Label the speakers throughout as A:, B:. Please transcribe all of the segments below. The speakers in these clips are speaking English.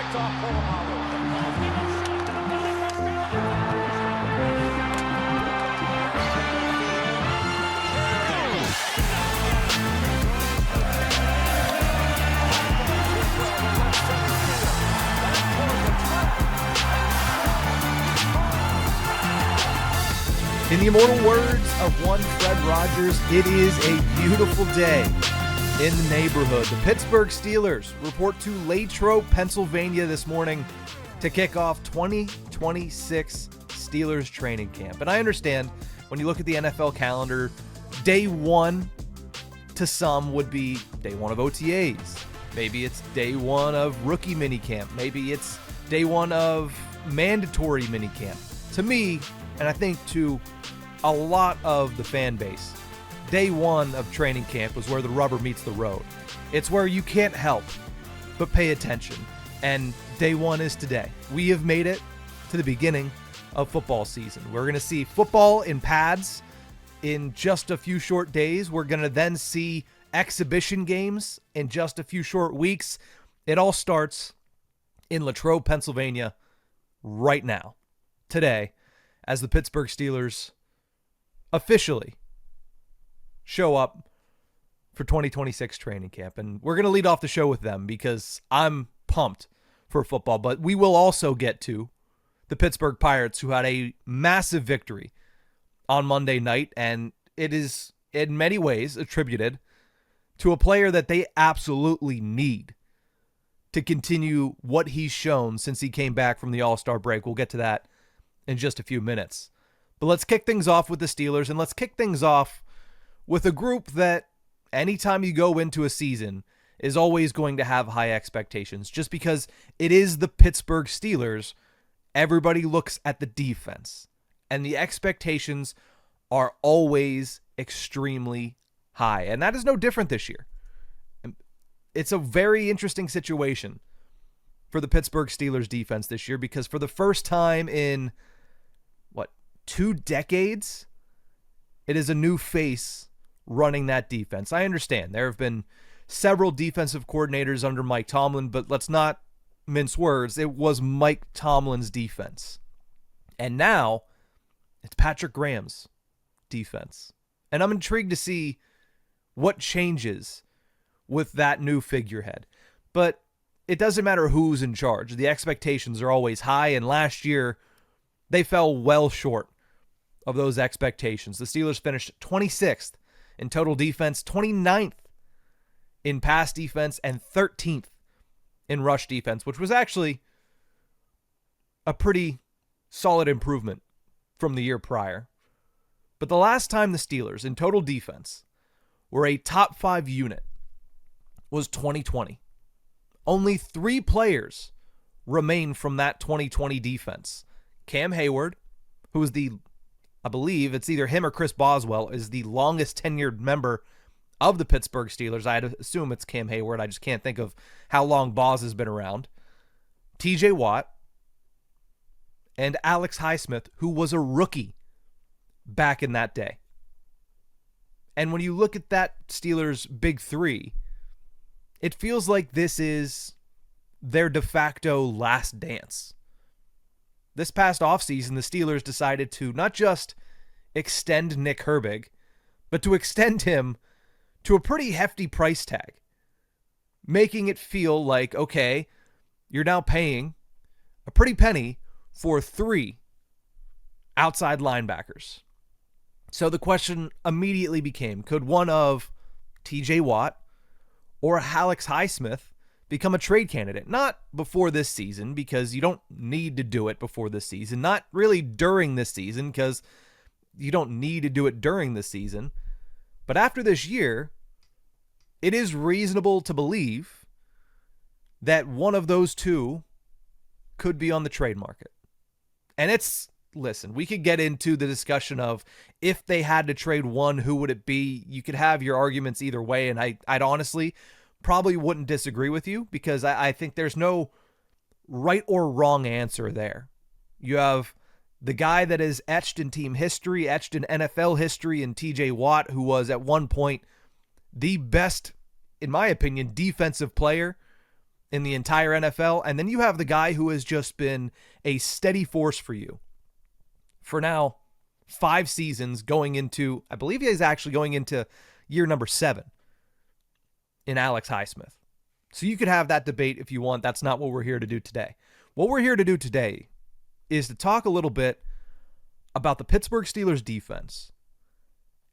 A: In the immortal words of one Fred Rogers, it is a beautiful day in the neighborhood. The Pittsburgh Steelers report to Latrobe, Pennsylvania this morning to kick off 2026 Steelers training camp. And I understand when you look at the NFL calendar, day one to some would be day one of OTAs. Maybe it's day one of rookie minicamp. Maybe it's day one of mandatory minicamp. To me, and I think to a lot of the fan base, day one of training camp was where the rubber meets the road. It's where you can't help but pay attention. And day one is today. We have made it to the beginning of football season. We're going to see football in pads in just a few short days. We're going to then see exhibition games in just a few short weeks. It all starts in Latrobe, Pennsylvania right now, today, as the Pittsburgh Steelers officially show up for 2026 training camp. And we're going to lead off the show with them because I'm pumped for football. But we will also get to the Pittsburgh Pirates, who had a massive victory on Monday night. And it is in many ways attributed to a player that they absolutely need to continue what he's shown since he came back from the All-Star break. We'll get to that in just a few minutes. But let's kick things off with the Steelers, and let's kick things off with a group that anytime you go into a season is always going to have high expectations. Just because it is the Pittsburgh Steelers, everybody looks at the defense, and the expectations are always extremely high. And that is no different this year. It's a very interesting situation for the Pittsburgh Steelers defense this year because for the first time in 2 decades, it is a new face running that defense. I understand there have been several defensive coordinators under Mike Tomlin, but let's not mince words. It was Mike Tomlin's defense. And now it's Patrick Graham's defense. And I'm intrigued to see what changes with that new figurehead. But it doesn't matter who's in charge. The expectations are always high, and last year they fell well short of those expectations. The Steelers finished 26th in total defense, 29th in pass defense, and 13th in rush defense, which was actually a pretty solid improvement from the year prior. But the last time the Steelers in total defense were a top 5 unit was 2020. Only 3 players remain from that 2020 defense. Cam Hayward, who is I believe it's either him or Chris Boswell, is the longest tenured member of the Pittsburgh Steelers. I'd assume it's Cam Hayward. I just can't think of how long Boz has been around. TJ Watt and Alex Highsmith, who was a rookie back in that day. And when you look at that Steelers big 3, it feels like this is their de facto last dance. This past offseason, the Steelers decided to not just extend Nick Herbig, but to extend him to a pretty hefty price tag, making it feel like, okay, you're now paying a pretty penny for 3 outside linebackers. So the question immediately became, could one of TJ Watt or Alex Highsmith become a trade candidate? Not before this season, because you don't need to do it before this season. Not really during this season, because you don't need to do it during this season. But after this year, it is reasonable to believe that one of those 2 could be on the trade market. And listen, we could get into the discussion of if they had to trade one, who would it be? You could have your arguments either way, and I'd honestly probably wouldn't disagree with you because I think there's no right or wrong answer there. You have the guy that is etched in team history, etched in NFL history, in TJ Watt, who was at one point the best, in my opinion, defensive player in the entire NFL. And then you have the guy who has just been a steady force for you for now 5 seasons, going into, I believe he's actually going into year number 7 in Alex Highsmith. So you could have that debate if you want. That's not what we're here to do today. What we're here to do today is to talk a little bit about the Pittsburgh Steelers defense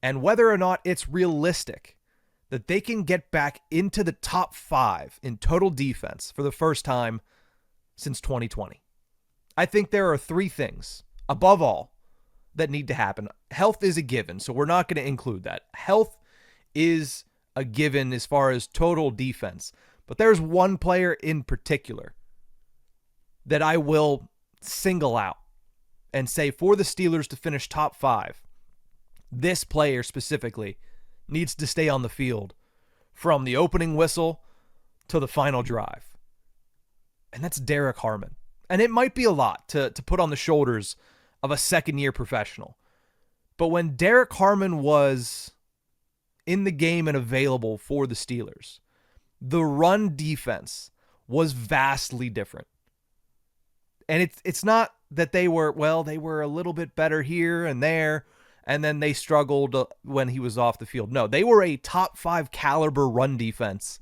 A: and whether or not it's realistic that they can get back into the top 5 in total defense for the first time since 2020. I think there are 3 things, above all, that need to happen. Health is a given, so we're not going to include that. Health is a given as far as total defense. But there's one player in particular that I will single out and say for the Steelers to finish top 5, this player specifically needs to stay on the field from the opening whistle to the final drive. And that's Derek Harmon. And it might be a lot to put on the shoulders of a second-year professional. But when Derek Harmon was in the game and available for the Steelers, the run defense was vastly different. And it's not that they were a little bit better here and there, and then they struggled when he was off the field. No, they were a top 5 caliber run defense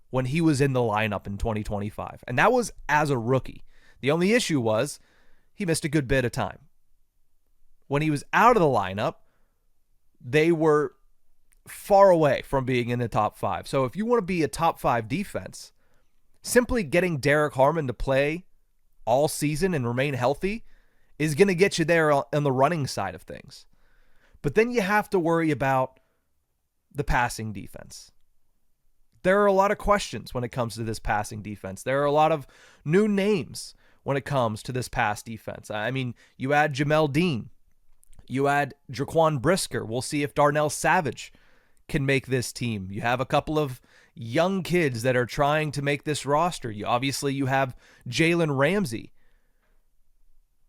A: when he was in the lineup in 2025. And that was as a rookie. The only issue was he missed a good bit of time. When he was out of the lineup, they were far away from being in the top 5. So if you want to be a top 5 defense, simply getting Derek Harmon to play all season and remain healthy is going to get you there on the running side of things. But then you have to worry about the passing defense. There are a lot of questions when it comes to this passing defense. There are a lot of new names when it comes to this pass defense. I mean, you add Jamel Dean. You add Jaquan Brisker. We'll see if Darnell Savage can make this team. You have a couple of young kids that are trying to make this roster. You have Jalen Ramsey.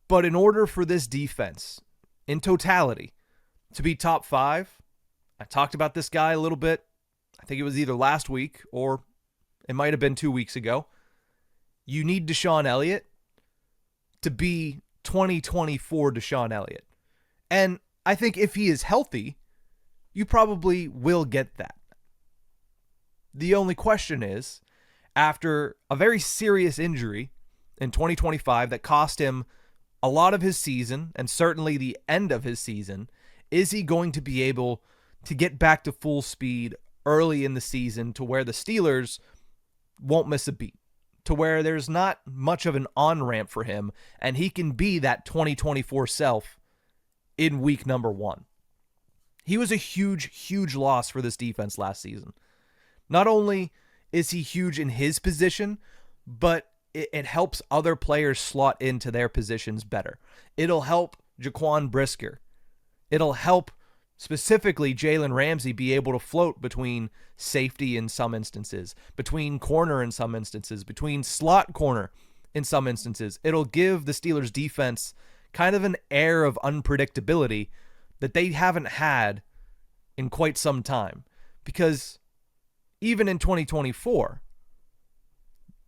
A: But in order for this defense, in totality, to be top 5, I talked about this guy a little bit. I think it was either last week or it might have been 2 weeks ago. You need Deshaun Elliott to be 2024 Deshaun Elliott. And I think if he is healthy, you probably will get that. The only question is, after a very serious injury in 2025 that cost him a lot of his season and certainly the end of his season, is he going to be able to get back to full speed early in the season to where the Steelers won't miss a beat, to where there's not much of an on-ramp for him and he can be that 2024 self in week number 1. He was a huge, huge loss for this defense last season. Not only is he huge in his position, but it helps other players slot into their positions better. It'll help Jaquan Brisker. It'll help specifically Jalen Ramsey be able to float between safety in some instances, between corner in some instances, between slot corner in some instances. It'll give the Steelers defense kind of an air of unpredictability that they haven't had in quite some time. Because even in 2024,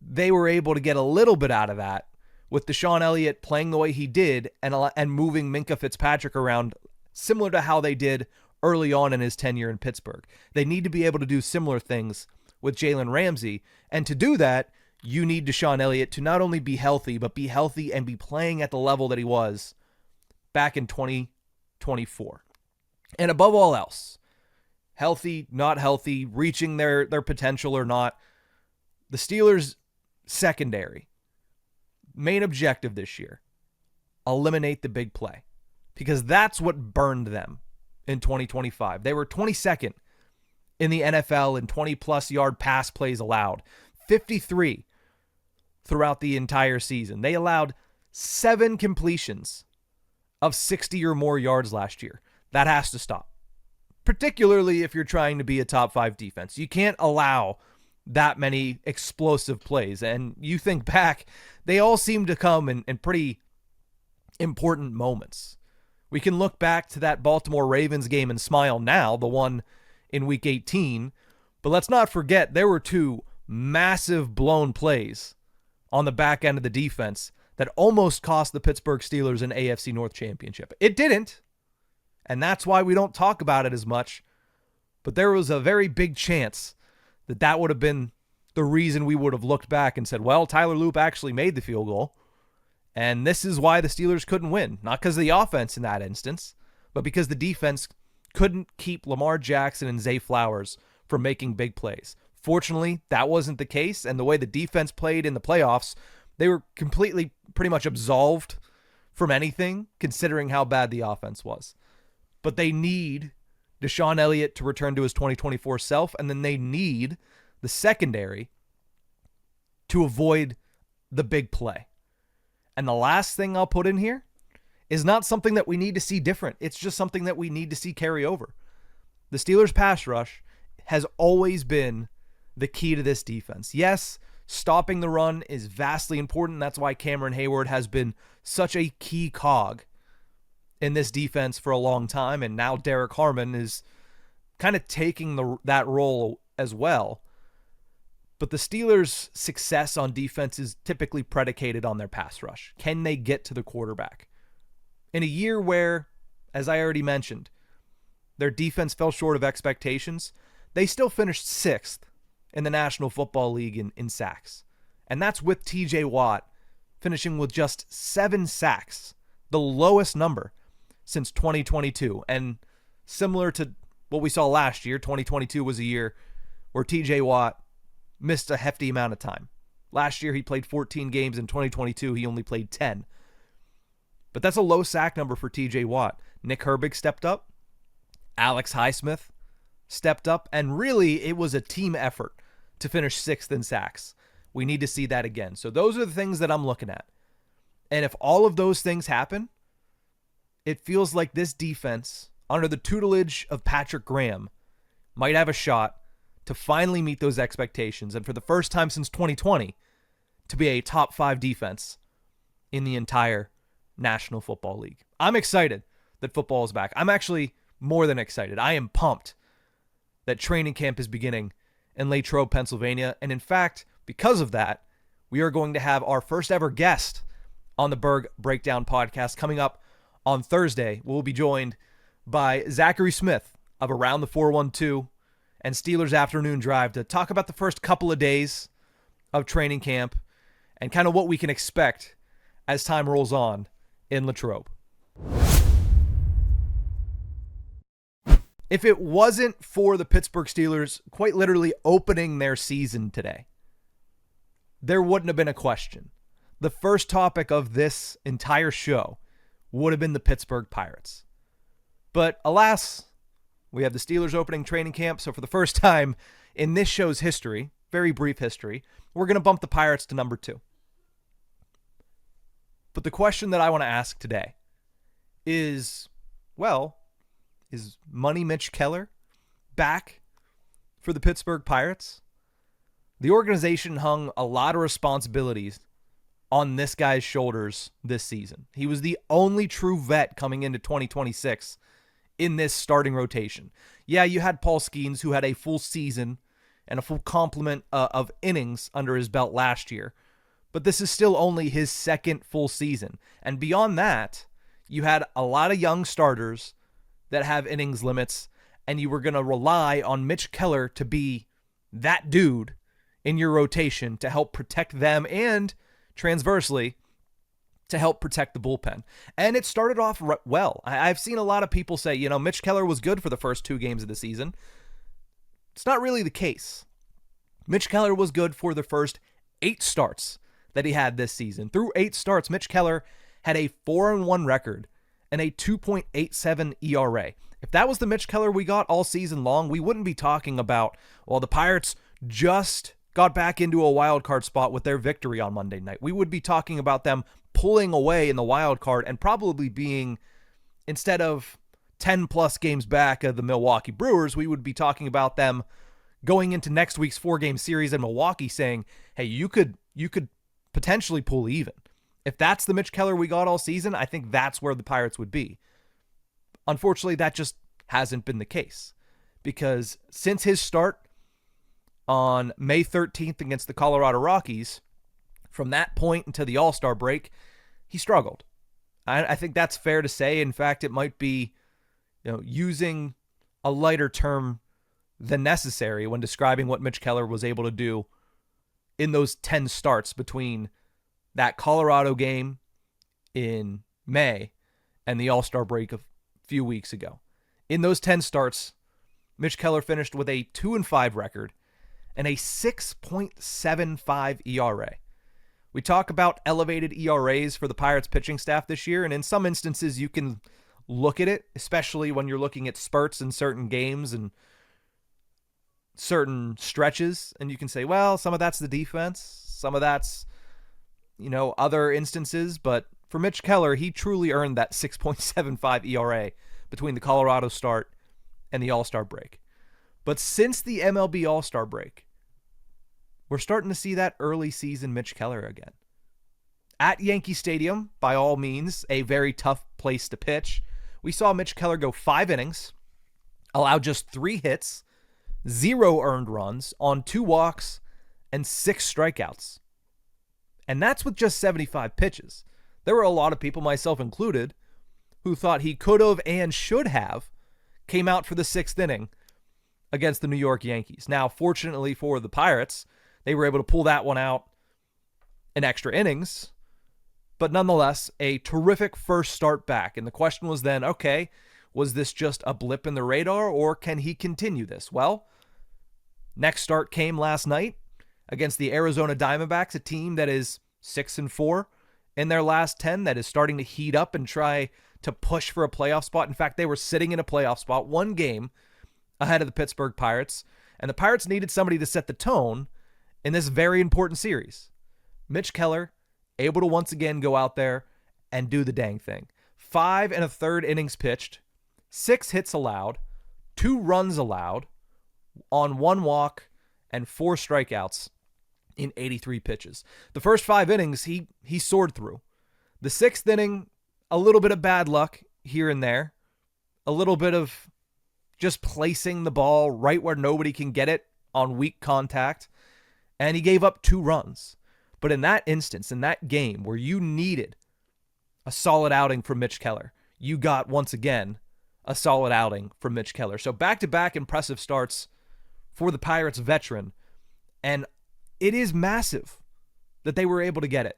A: they were able to get a little bit out of that with Deshaun Elliott playing the way he did and moving Minkah Fitzpatrick around similar to how they did early on in his tenure in Pittsburgh. They need to be able to do similar things with Jalen Ramsey. And to do that, you need Deshaun Elliott to not only be healthy, but be healthy and be playing at the level that he was back in 2024. And above all else, healthy, not healthy, reaching their potential or not, the Steelers' secondary, main objective this year, eliminate the big play. Because that's what burned them in 2025. They were 22nd in the NFL in 20-plus yard pass plays allowed, 53 throughout the entire season. They allowed 7 completions of 60 or more yards last year. That has to stop, particularly if you're trying to be a top 5 defense. You can't allow that many explosive plays. And you think back, they all seem to come in pretty important moments. We can look back to that Baltimore Ravens game and smile now, the one in week 18. But let's not forget there were 2 massive blown plays on the back end of the defense that almost cost the Pittsburgh Steelers an AFC North championship. It didn't, and that's why we don't talk about it as much, but there was a very big chance that that would have been the reason we would have looked back and said, well, Tyler Loop actually made the field goal, and this is why the Steelers couldn't win. Not because of the offense in that instance, but because the defense couldn't keep Lamar Jackson and Zay Flowers from making big plays. Fortunately, that wasn't the case, and the way the defense played in the playoffs, they were completely pretty much absolved from anything, considering how bad the offense was. But they need Deshaun Elliott to return to his 2024 self, and then they need the secondary to avoid the big play. And the last thing I'll put in here is not something that we need to see different. It's just something that we need to see carry over. The Steelers' pass rush has always been the key to this defense. Yes, stopping the run is vastly important. That's why Cameron Hayward has been such a key cog in this defense for a long time, and now Derek Harmon is kind of taking that role as well. But the Steelers' success on defense is typically predicated on their pass rush. Can they get to the quarterback? In a year where, as I already mentioned, their defense fell short of expectations, they still finished 6th in the National Football League in sacks. And that's with TJ Watt finishing with just 7 sacks, the lowest number since 2022. And similar to what we saw last year, 2022 was a year where TJ Watt missed a hefty amount of time. Last year he played 14 games. In 2022 he only played 10. But that's a low sack number for TJ Watt. Nick Herbig stepped up. Alex Highsmith stepped up. And really, it was a team effort to finish 6th in sacks. We need to see that again. So those are the things that I'm looking at. And if all of those things happen, it feels like this defense, under the tutelage of Patrick Graham, might have a shot to finally meet those expectations. And for the first time since 2020, to be a top 5 defense in the entire National Football League. I'm excited that football is back. I'm actually more than excited. I am pumped that training camp is beginning in Latrobe, Pennsylvania. And in fact, because of that, we are going to have our first ever guest on the Burgh Breakdown podcast coming up on Thursday. We'll be joined by Zachary Smith of Around the 412 and Steelers Afternoon Drive to talk about the first couple of days of training camp and kind of what we can expect as time rolls on in Latrobe. If it wasn't for the Pittsburgh Steelers quite literally opening their season today, there wouldn't have been a question. The first topic of this entire show would have been the Pittsburgh Pirates. But alas, we have the Steelers opening training camp, so for the first time in this show's history, very brief history, we're going to bump the Pirates to number 2. But the question that I want to ask today is, well, is Money Mitch Keller back for the Pittsburgh Pirates? The organization hung a lot of responsibilities on this guy's shoulders this season. He was the only true vet coming into 2026 in this starting rotation. Yeah, you had Paul Skeens, who had a full season and a full complement of innings under his belt last year. But this is still only his second full season. And beyond that, you had a lot of young starters that have innings limits, and you were going to rely on Mitch Keller to be that dude in your rotation to help protect them and, transversely, to help protect the bullpen. And it started off well. I've seen a lot of people say, Mitch Keller was good for the first 2 games of the season. It's not really the case. Mitch Keller was good for the first 8 starts that he had this season. Through 8 starts, Mitch Keller had a 4-1 record and a 2.87 ERA. If that was the Mitch Keller we got all season long, we wouldn't be talking about, well, the Pirates just got back into a wild card spot with their victory on Monday night. We would be talking about them pulling away in the wild card and probably being, instead of 10 plus games back of the Milwaukee Brewers, we would be talking about them going into next week's 4-game series in Milwaukee saying, hey, you could potentially pull even. If that's the Mitch Keller we got all season, I think that's where the Pirates would be. Unfortunately, that just hasn't been the case, because since his start on May 13th against the Colorado Rockies, from that point until the All-Star break, he struggled. I think that's fair to say. In fact, it might be, using a lighter term than necessary when describing what Mitch Keller was able to do in those 10 starts between that Colorado game in May and the All-Star break a few weeks ago. In those 10 starts, Mitch Keller finished with a 2-5 record and a 6.75 ERA. We talk about elevated ERAs for the Pirates pitching staff this year, and in some instances you can look at it, especially when you're looking at spurts in certain games and certain stretches, and you can say, well, some of that's the defense, some of that's, other instances, but for Mitch Keller, he truly earned that 6.75 ERA between the Colorado start and the All-Star break. But since the MLB All-Star break, we're starting to see that early season Mitch Keller again. At Yankee Stadium, by all means, a very tough place to pitch, we saw Mitch Keller go 5 innings, allow just 3 hits, 0 earned runs on 2 walks, and 6 strikeouts. And that's with just 75 pitches. There were a lot of people, myself included, who thought he could have and should have came out for the 6th inning against the New York Yankees. Now, fortunately for the Pirates, they were able to pull that one out in extra innings, but nonetheless, a terrific first start back. And the question was then, okay, was this just a blip in the radar, or can he continue this? Well, next start came last night against the Arizona Diamondbacks, a team that is 6-4 in their last 10, that is starting to heat up and try to push for a playoff spot. In fact, they were sitting in a playoff spot, 1 game ahead of the Pittsburgh Pirates, and the Pirates needed somebody to set the tone in this very important series. Mitch Keller, able to once again go out there and do the dang thing. 5 1/3 innings pitched, 6 hits allowed, 2 runs allowed on 1 walk, and 4 strikeouts in 83 pitches. The first 5 innings, he soared through. The 6th inning, a little bit of bad luck here and there. A little bit of just placing the ball right where nobody can get it on weak contact. And he gave up 2 runs. But in that instance, in that game where you needed a solid outing from Mitch Keller, you got, once again, a solid outing from Mitch Keller. So back-to-back impressive starts for the Pirates veteran. And it is massive that they were able to get it.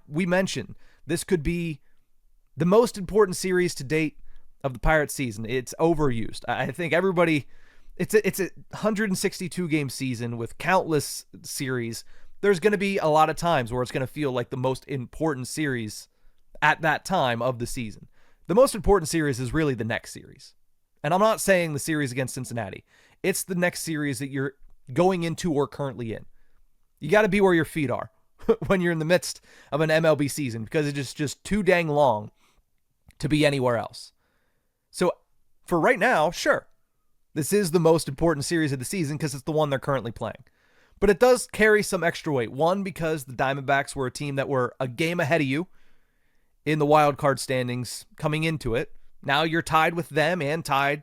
A: We mentioned this could be the most important series to date of the Pirates season. It's overused. I think everybody, it's a 162 game season with countless series. There's going to be a lot of times where it's going to feel like the most important series at that time of the season. The most important series is really the next series. And I'm not saying the series against Cincinnati. It's the next series that you're going into or currently in. You got to be where your feet are when you're in the midst of an MLB season, because it's just too dang long to be anywhere else. So for right now, sure, this is the most important series of the season because it's the one they're currently playing. But it does carry some extra weight. One, because the Diamondbacks were a team that were a game ahead of you in the wild card standings coming into it. Now you're tied with them and tied,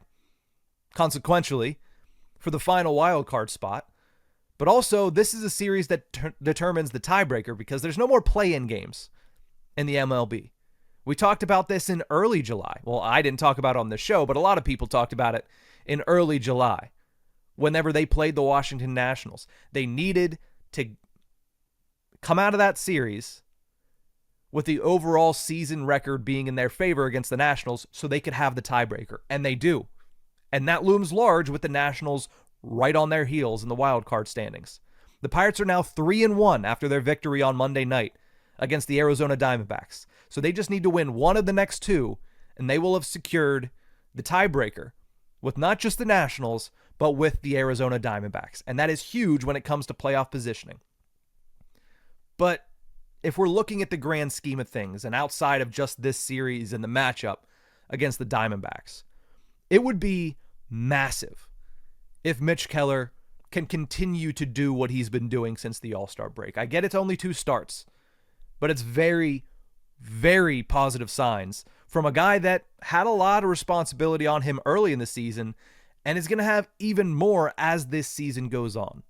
A: consequentially, for the final wild card spot. But also, this is a series that determines the tiebreaker because there's no more play-in games in the MLB. We talked about this in early July. Well, I didn't talk about it on the show, but a lot of people talked about it in early July whenever they played the Washington Nationals. They needed to come out of that series with the overall season record being in their favor against the Nationals so they could have the tiebreaker. And they do. And that looms large with the Nationals right on their heels in the wild card standings. The Pirates are now 3-1 after their victory on Monday night against the Arizona Diamondbacks. So they just need to win one of the next 2, and they will have secured the tiebreaker with not just the Nationals, but with the Arizona Diamondbacks. And that is huge when it comes to playoff positioning. But if we're looking at the grand scheme of things, and outside of just this series and the matchup against the Diamondbacks, it would be massive if Mitch Keller can continue to do what he's been doing since the All-Star break. I get it's only 2 starts, but it's very, very positive signs from a guy that had a lot of responsibility on him early in the season and is going to have even more as this season goes on.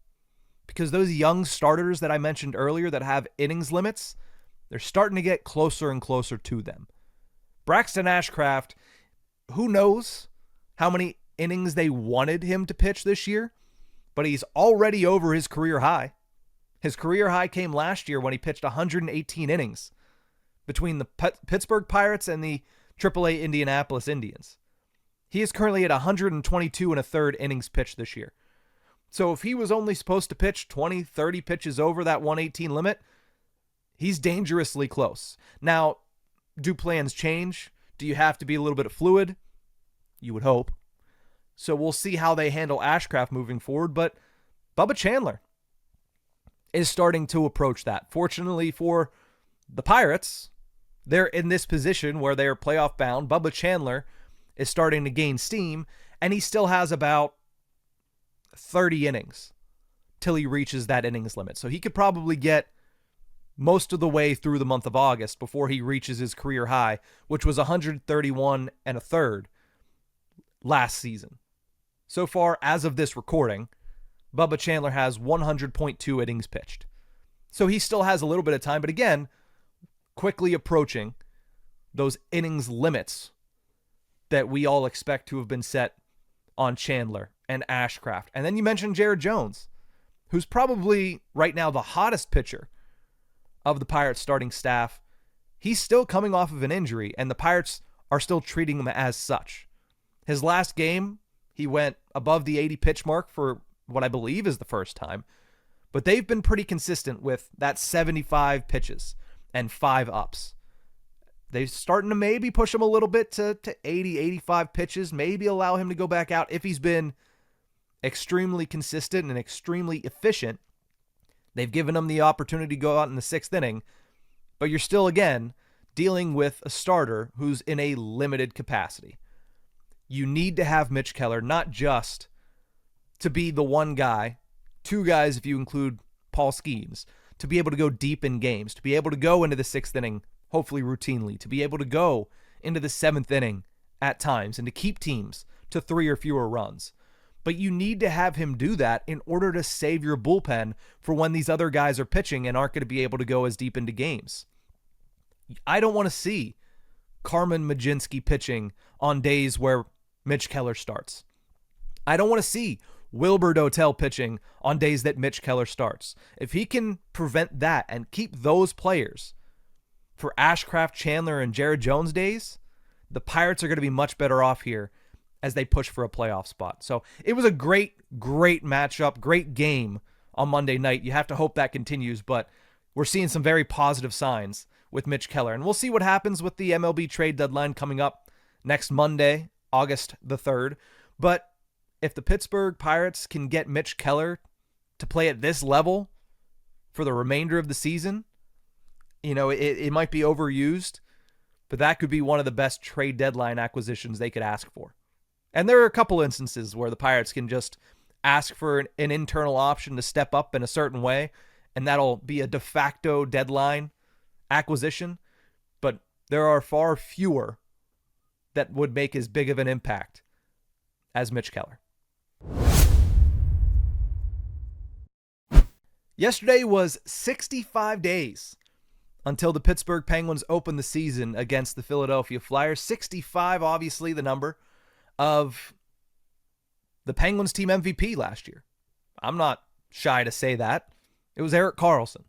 A: Because those young starters that I mentioned earlier that have innings limits, they're starting to get closer and closer to them. Braxton Ashcraft, who knows how many innings they wanted him to pitch this year, but he's already over his career high. His career high came last year when he pitched 118 innings between the Pittsburgh Pirates and the AAA Indianapolis Indians. He is currently at 122 and a third innings pitched this year. So if he was only supposed to pitch 20, 30 pitches over that 118 limit, he's dangerously close. Now, do plans change? Do you have to be a little bit fluid? You would hope. So we'll see how they handle Ashcraft moving forward, but Bubba Chandler is starting to approach that. Fortunately for the Pirates, they're in this position where they're playoff bound. Bubba Chandler is starting to gain steam, and he still has about 30 innings till he reaches that innings limit. So he could probably get most of the way through the month of August before he reaches his career high, which was 131 and a third last season. So far, as of this recording, Bubba Chandler has 100.2 innings pitched. So he still has a little bit of time, but again, quickly approaching those innings limits that we all expect to have been set on Chandler and Ashcraft. And then you mentioned Jared Jones, who's probably right now the hottest pitcher of the Pirates starting staff. He's still coming off of an injury, and the Pirates are still treating him as such. His last game, he went above the 80 pitch mark for what I believe is the first time, but they've been pretty consistent with that 75 pitches and 5 ups. They're starting to maybe push him a little bit to 80, 85 pitches, maybe allow him to go back out if he's been extremely consistent and extremely efficient. They've given him the opportunity to go out in the 6th inning, but you're still, again, dealing with a starter who's in a limited capacity. You need to have Mitch Keller, not just to be the one guy, 2 guys if you include Paul Skeens, to be able to go deep in games, to be able to go into the 6th inning, hopefully routinely, to be able to go into the 7th inning at times, and to keep teams to 3 or fewer runs. But you need to have him do that in order to save your bullpen for when these other guys are pitching and aren't going to be able to go as deep into games. I don't want to see Carmen Mlodzinski pitching on days where Mitch Keller starts. I don't want to see Wilbur Dotel pitching on days that Mitch Keller starts. If he can prevent that and keep those players for Ashcraft, Chandler, and Jared Jones days, the Pirates are going to be much better off here as they push for a playoff spot. So it was a great matchup, great game on Monday night. You have to hope that continues, but we're seeing some very positive signs with Mitch Keller. And we'll see what happens with the MLB trade deadline coming up next Monday, August the 3rd. But if the Pittsburgh Pirates can get Mitch Keller to play at this level for the remainder of the season, you know, it might be overused, but that could be one of the best trade deadline acquisitions they could ask for. And there are a couple instances where the Pirates can just ask for an internal option to step up in a certain way, and that'll be a de facto deadline acquisition. But there are far fewer that would make as big of an impact as Mitch Keller. Yesterday was 65 days until the Pittsburgh Penguins opened the season against the Philadelphia Flyers. 65, obviously, the number of the Penguins team MVP last year. I'm not shy to say that. It was Erik Karlsson.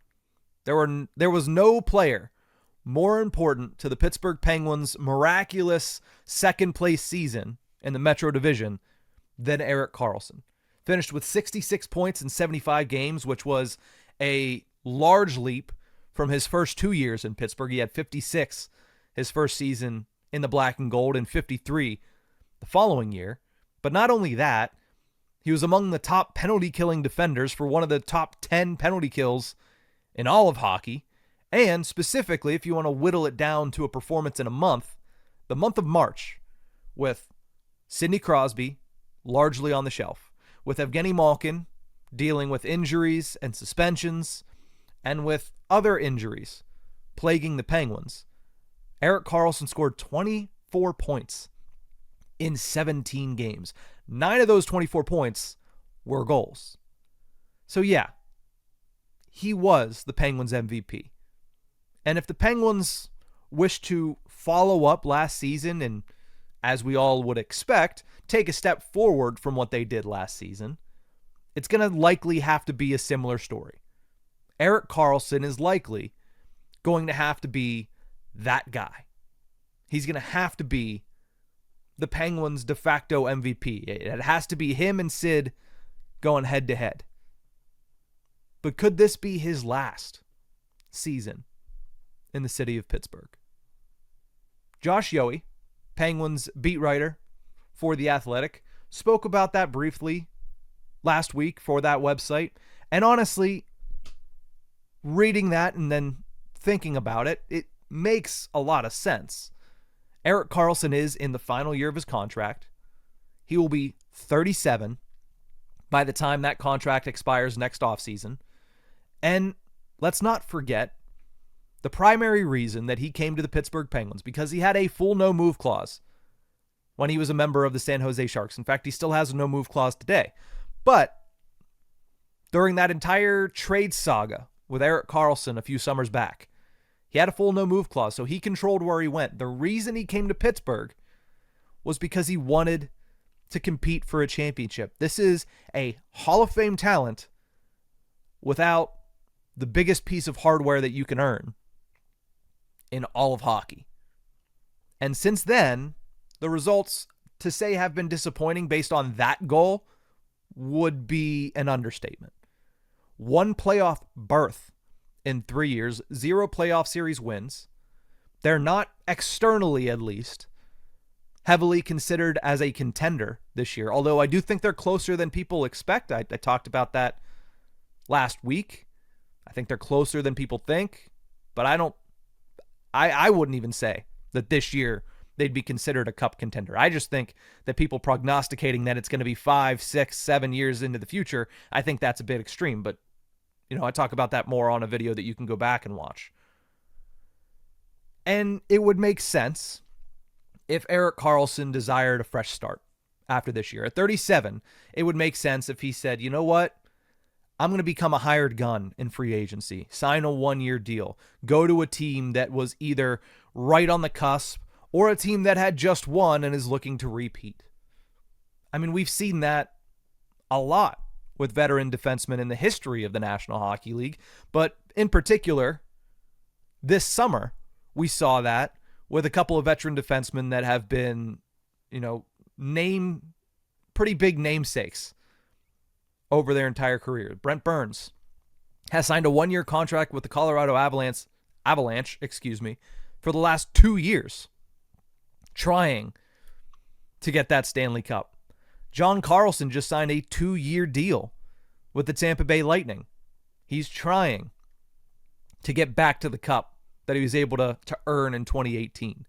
A: There was no player more important to the Pittsburgh Penguins' miraculous second-place season in the Metro Division than Erik Karlsson. Finished with 66 points in 75 games, which was a large leap from his first 2 years in Pittsburgh. He had 56 his first season in the black and gold and 53 the following year. But not only that, he was among the top penalty-killing defenders for one of the top 10 penalty kills in all of hockey. And specifically, if you want to whittle it down to a performance in a month, the month of March, with Sidney Crosby largely on the shelf, with Evgeny Malkin dealing with injuries and suspensions, and with other injuries plaguing the Penguins, Erik Karlsson scored 24 points in 17 games. 9 of those 24 points were goals. So yeah, he was the Penguins MVP. And if the Penguins wish to follow up last season and, as we all would expect, take a step forward from what they did last season, it's going to likely have to be a similar story. Erik Karlsson is likely going to have to be that guy. He's going to have to be the Penguins' de facto MVP. It has to be him and Sid going head to head. But could this be his last season in the city of Pittsburgh? Josh Yohe, Penguins beat writer for The Athletic, spoke about that briefly last week for that website. And honestly, reading that and then thinking about it, it makes a lot of sense. Erik Karlsson is in the final year of his contract. He will be 37 by the time that contract expires next offseason. And let's not forget the primary reason that he came to the Pittsburgh Penguins, because he had a full no-move clause when he was a member of the San Jose Sharks. In fact, he still has a no-move clause today. But during that entire trade saga with Erik Karlsson a few summers back, he had a full no-move clause, so he controlled where he went. The reason he came to Pittsburgh was because he wanted to compete for a championship. This is a Hall of Fame talent without the biggest piece of hardware that you can earn in all of hockey. And since then, the results, to say have been disappointing based on that goal, would be an understatement. 1 playoff berth in 3 years, 0 playoff series wins. They're not, externally at least, heavily considered as a contender this year, although I do think they're closer than people expect. I talked about that last week. I think they're closer than people think, but I wouldn't even say that this year they'd be considered a cup contender. I just think that people prognosticating that it's going to be 5, 6, 7 years into the future, I think that's a bit extreme, but I talk about that more on a video that you can go back and watch. And it would make sense if Erik Karlsson desired a fresh start after this year. At 37, it would make sense if he said, you know what? I'm going to become a hired gun in free agency, sign a 1-year deal, go to a team that was either right on the cusp or a team that had just won and is looking to repeat. I mean, we've seen that a lot with veteran defensemen in the history of the National Hockey League, but in particular, this summer, we saw that with a couple of veteran defensemen that have been, pretty big namesakes over their entire career. Brent Burns has signed a 1-year contract with the Colorado Avalanche, for the last 2 years, trying to get that Stanley Cup. John Carlson just signed a 2-year deal with the Tampa Bay Lightning. He's trying to get back to the cup that he was able to earn in 2018.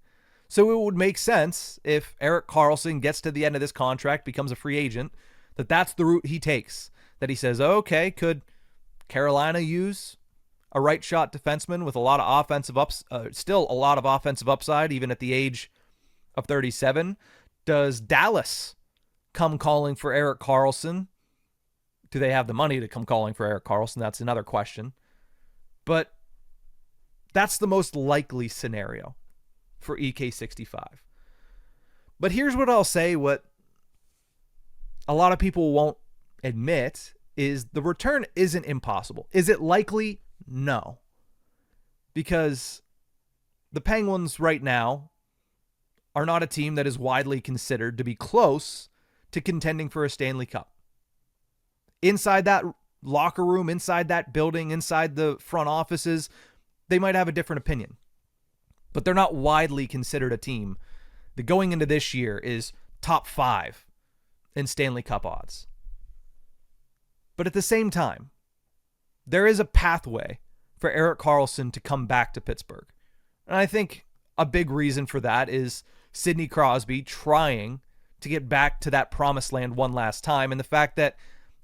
A: So it would make sense if Erik Karlsson gets to the end of this contract, becomes a free agent, that's the route he takes. That he says, okay, could Carolina use a right shot defenseman with a lot of still a lot of offensive upside, even at the age of 37? Does Dallas come calling for Erik Karlsson? Do they have the money to come calling for Erik Karlsson? That's another question. But that's the most likely scenario for EK65. But here's what I'll say, what a lot of people won't admit, is the return isn't impossible. Is it likely? No. Because the Penguins right now are not a team that is widely considered to be close to contending for a Stanley Cup. Inside that locker room, inside that building, inside the front offices, they might have a different opinion. But they're not widely considered a team that going into this year is top 5 in Stanley Cup odds. But at the same time, there is a pathway for Erik Karlsson to come back to Pittsburgh. And I think a big reason for that is Sidney Crosby trying to get back to that promised land one last time, and the fact that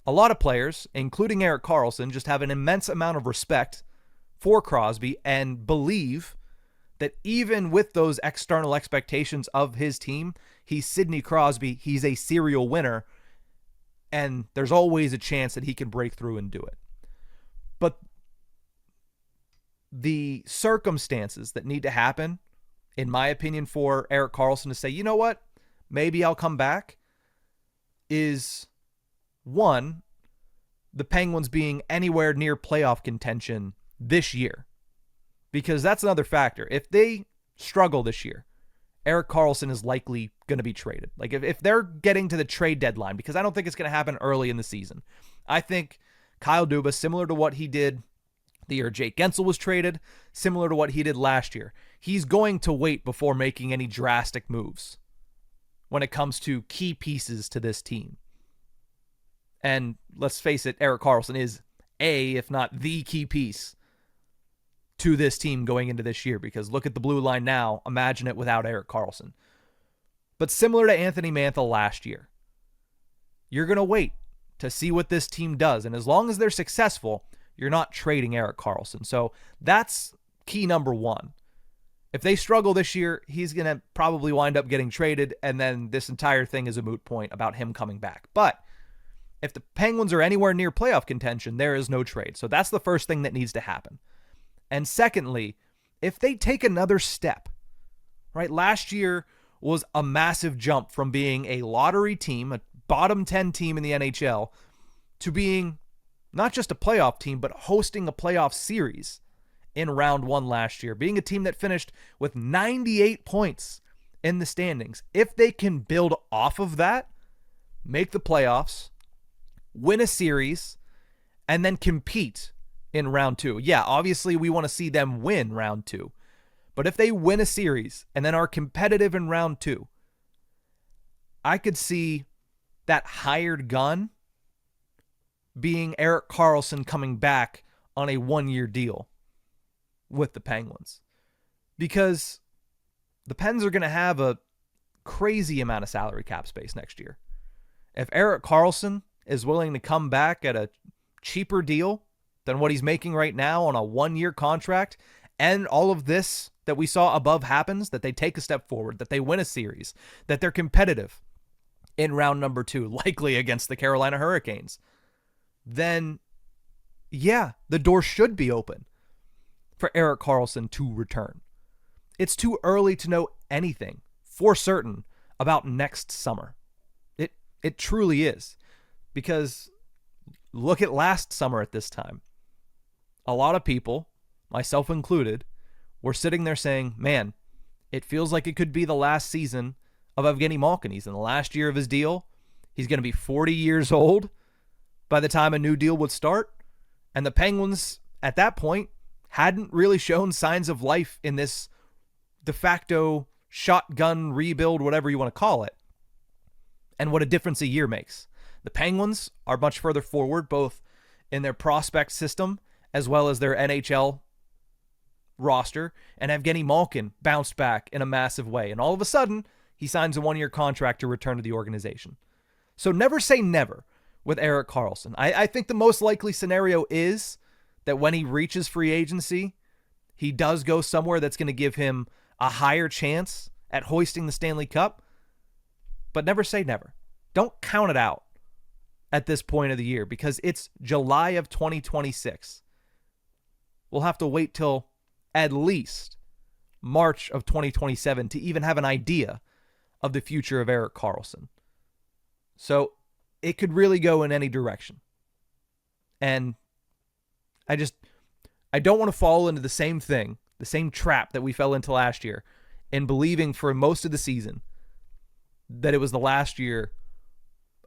A: a lot of players, including Erik Karlsson, just have an immense amount of respect for Crosby and believe that even with those external expectations of his team, He's Sidney Crosby. He's a serial winner. And there's always a chance that he can break through and do it. But the circumstances that need to happen, in my opinion, for Erik Karlsson to say, you know what, maybe I'll come back, is one, the Penguins being anywhere near playoff contention this year. Because that's another factor. If they struggle this year, Erik Karlsson is likely going to be traded. Like if they're getting to the trade deadline, because I don't think it's going to happen early in the season. I think Kyle Dubas, similar to what he did the year Jake Gensel was traded, similar to what he did last year, he's going to wait before making any drastic moves when it comes to key pieces to this team. And let's face it, Erik Karlsson is if not the key piece to this team going into this year, because look at the blue line now. Imagine it without Erik Karlsson. But similar to Anthony Mantha last year, you're going to wait to see what this team does. And as long as they're successful, you're not trading Erik Karlsson. So that's key number one. If they struggle this year, he's going to probably wind up getting traded, and then this entire thing is a moot point about him coming back. But if the Penguins are anywhere near playoff contention, there is no trade. So that's the first thing that needs to happen. And secondly, if they take another step, right? Last year was a massive jump from being a lottery team, a bottom 10 team in the NHL, to being not just a playoff team, but hosting a playoff series in round one last year, being a team that finished with 98 points in the standings. If they can build off of that, make the playoffs, win a series, and then compete in round two. Yeah, obviously we want to see them win round two. But if they win a series and then are competitive in round two, I could see that hired gun being Erik Karlsson coming back on a one-year deal with the Penguins. Because the Pens are going to have a crazy amount of salary cap space next year. If Erik Karlsson is willing to come back at a cheaper deal than what he's making right now on a one-year contract, and all of this that we saw above happens, that they take a step forward, that they win a series, that they're competitive in round number 2, likely against the Carolina Hurricanes, then yeah, the door should be open for Erik Karlsson to return. It's too early to know anything for certain about next summer. It truly is. Because look at last summer at this time. A lot of people, myself included, were sitting there saying, man, it feels like it could be the last season of Evgeny Malkin. He's in the last year of his deal. He's going to be 40 years old by the time a new deal would start. And the Penguins, at that point, hadn't really shown signs of life in this de facto shotgun rebuild, whatever you want to call it. And what a difference a year makes. The Penguins are much further forward, both in their prospect system as well as their NHL roster. And Evgeny Malkin bounced back in a massive way. And all of a sudden, he signs a one-year contract to return to the organization. So never say never with Erik Karlsson. I think the most likely scenario is that when he reaches free agency, he does go somewhere that's going to give him a higher chance at hoisting the Stanley Cup. But never say never. Don't count it out at this point of the year, because it's July of 2026. We'll have to wait till at least March of 2027 to even have an idea of the future of Erik Karlsson. So it could really go in any direction. And I don't want to fall into the same thing, the same trap that we fell into last year, in believing for most of the season that it was the last year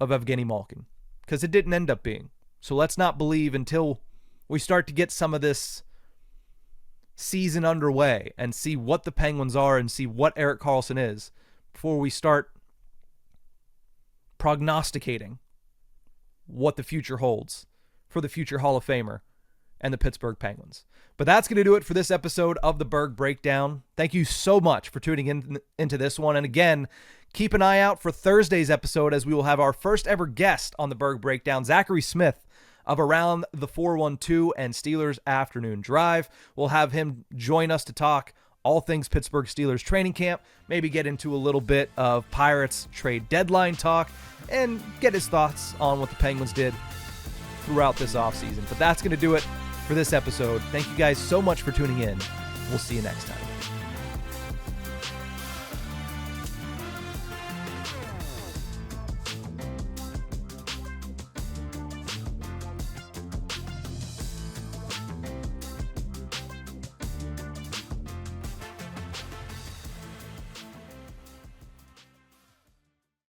A: of Evgeny Malkin, because it didn't end up being. So let's not believe until we start to get some of this season underway and see what the Penguins are and see what Erik Karlsson is before we start prognosticating what the future holds for the future Hall of Famer and the Pittsburgh Penguins. But that's going to do it for this episode of the Burgh Breakdown. Thank you so much for tuning into this one. And again, keep an eye out for Thursday's episode, as we will have our first ever guest on the Burgh Breakdown, Zachary Smith of Around the 412 and Steelers Afternoon Drive. We'll have him join us to talk all things Pittsburgh Steelers training camp, maybe get into a little bit of Pirates trade deadline talk, and get his thoughts on what the Penguins did throughout this offseason. But that's going to do it for this episode. Thank you guys so much for tuning in. We'll see you next time.